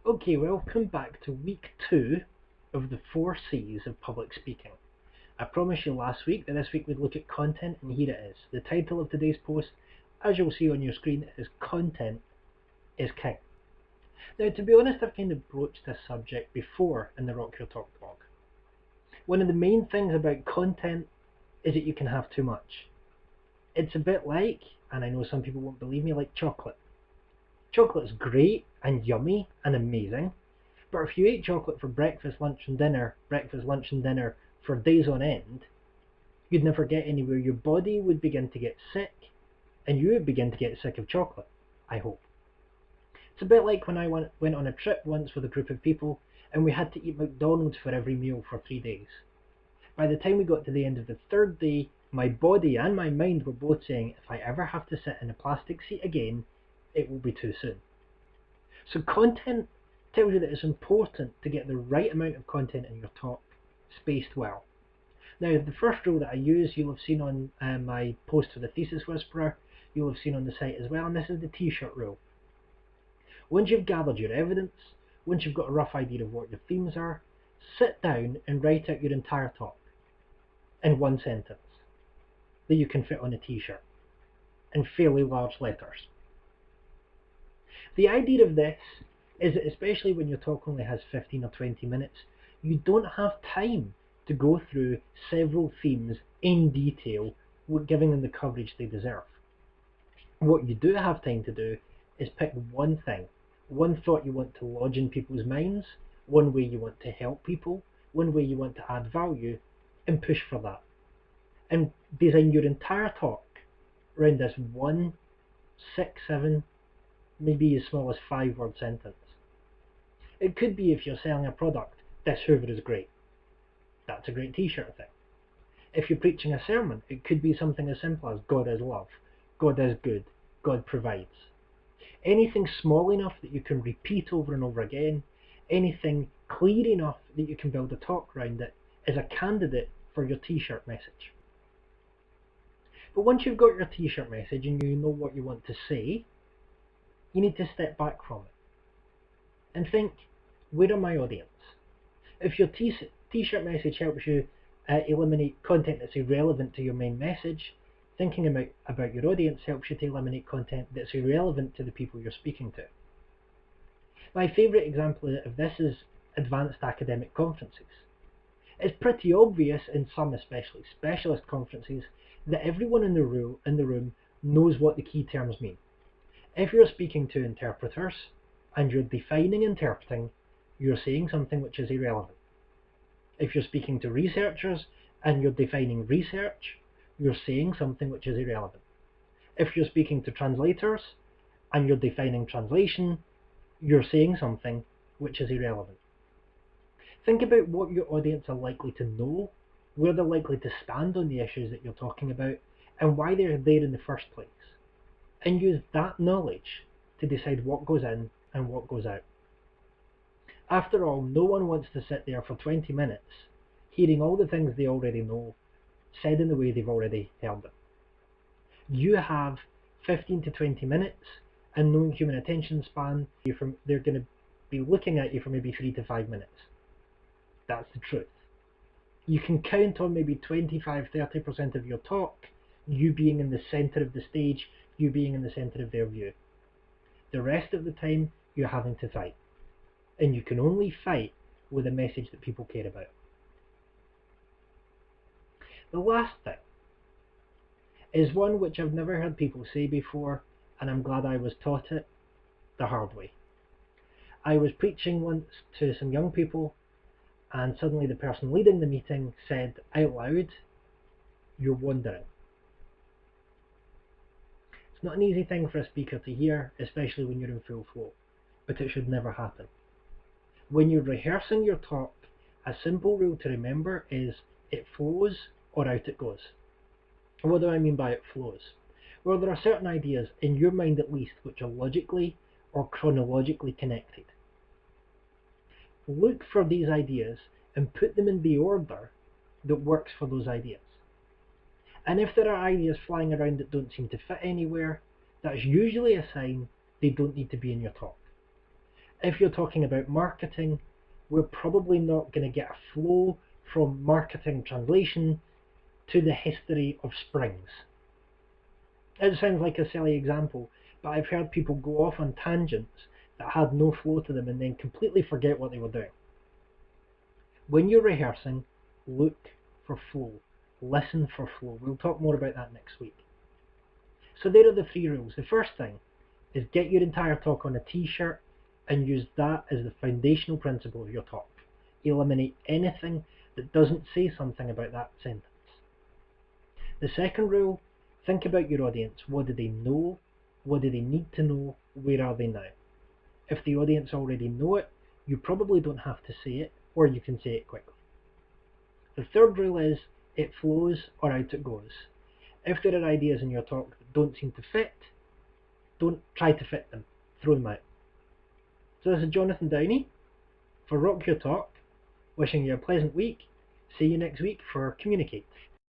Okay, welcome back to week 2 of the 4 Cs of public speaking. I promised you last week that this week we'd look at content, and here it is. The title of today's post, as you'll see on your screen, is Content is King. Now, to be honest, I've kind of broached this subject before in the Rock Your Talk blog. One of the main things about content is that you can have too much. It's a bit like, and I know some people won't believe me, like chocolate. Chocolate's great and yummy and amazing, but if you ate chocolate for breakfast, lunch and dinner for days on end, you'd never get anywhere. Your body would begin to get sick, and you would begin to get sick of chocolate, I hope. It's a bit like when I went on a trip once with a group of people, and we had to eat McDonald's for every meal for 3 days. By the time we got to the end of the 3rd day, my body and my mind were both saying, if I ever have to sit in a plastic seat again, it will be too soon. So content tells you that it's important to get the right amount of content in your talk, spaced well. Now, the first rule that I use, you'll have seen on my post for the Thesis Whisperer, you'll have seen on the site as well, and this is the t-shirt rule. Once you've gathered your evidence, once you've got a rough idea of what your themes are, sit down and write out your entire talk in one sentence that you can fit on a t-shirt in fairly large letters. The idea of this is that especially when your talk only has 15 or 20 minutes, you don't have time to go through several themes in detail, giving them the coverage they deserve. What you do have time to do is pick one thing, one thought you want to lodge in people's minds, one way you want to help people, one way you want to add value, and push for that. And design your entire talk around this 1, 6, 7, maybe as small as 5-word sentence. It could be, if you're selling a product, this Hoover is great. That's a great t-shirt thing. If you're preaching a sermon, it could be something as simple as God is love, God is good, God provides. Anything small enough that you can repeat over and over again, anything clear enough that you can build a talk around it, is a candidate for your t-shirt message. But once you've got your t-shirt message and you know what you want to say, you need to step back from it and think, where are my audience? If your t-shirt message helps you eliminate content that's irrelevant to your main message, thinking about your audience helps you to eliminate content that's irrelevant to the people you're speaking to. My favourite example of this is advanced academic conferences. It's pretty obvious in some, especially specialist conferences, that everyone in the room knows what the key terms mean. If you're speaking to interpreters and you're defining interpreting, you're saying something which is irrelevant. If you're speaking to researchers and you're defining research, you're saying something which is irrelevant. If you're speaking to translators and you're defining translation, you're saying something which is irrelevant. Think about what your audience are likely to know, where they're likely to stand on the issues that you're talking about, and why they're there in the first place. And use that knowledge to decide what goes in and what goes out. After all, no one wants to sit there for 20 minutes hearing all the things they already know, said in the way they've already heard them. You have 15 to 20 minutes, and knowing human attention span, they're going to be looking at you for maybe 3 to 5 minutes. That's the truth. You can count on maybe 25-30% of your talk, you being in the centre of the stage, you being in the centre of their view. The rest of the time, you're having to fight. And you can only fight with a message that people care about. The last thing is one which I've never heard people say before, and I'm glad I was taught it the hard way. I was preaching once to some young people, and suddenly the person leading the meeting said out loud, "You're wandering." It's not an easy thing for a speaker to hear, especially when you're in full flow, but it should never happen. When you're rehearsing your talk, a simple rule to remember is it flows or out it goes. What do I mean by it flows? Well, there are certain ideas, in your mind at least, which are logically or chronologically connected. Look for these ideas and put them in the order that works for those ideas. And if there are ideas flying around that don't seem to fit anywhere, that's usually a sign they don't need to be in your talk. If you're talking about marketing, we're probably not going to get a flow from marketing translation to the history of springs. It sounds like a silly example, but I've heard people go off on tangents that had no flow to them and then completely forget what they were doing. When you're rehearsing, look for flow. Listen for flow. We'll talk more about that next week. So there are the 3 rules. The first thing is get your entire talk on a t-shirt and use that as the foundational principle of your talk. Eliminate anything that doesn't say something about that sentence. The second rule, think about your audience. What do they know? What do they need to know? Where are they now? If the audience already know it, you probably don't have to say it, or you can say it quickly. The third rule is, it flows or out it goes. If there are ideas in your talk that don't seem to fit, don't try to fit them. Throw them out. So this is Jonathan Downey for Rock Your Talk, wishing you a pleasant week. See you next week for Communicate.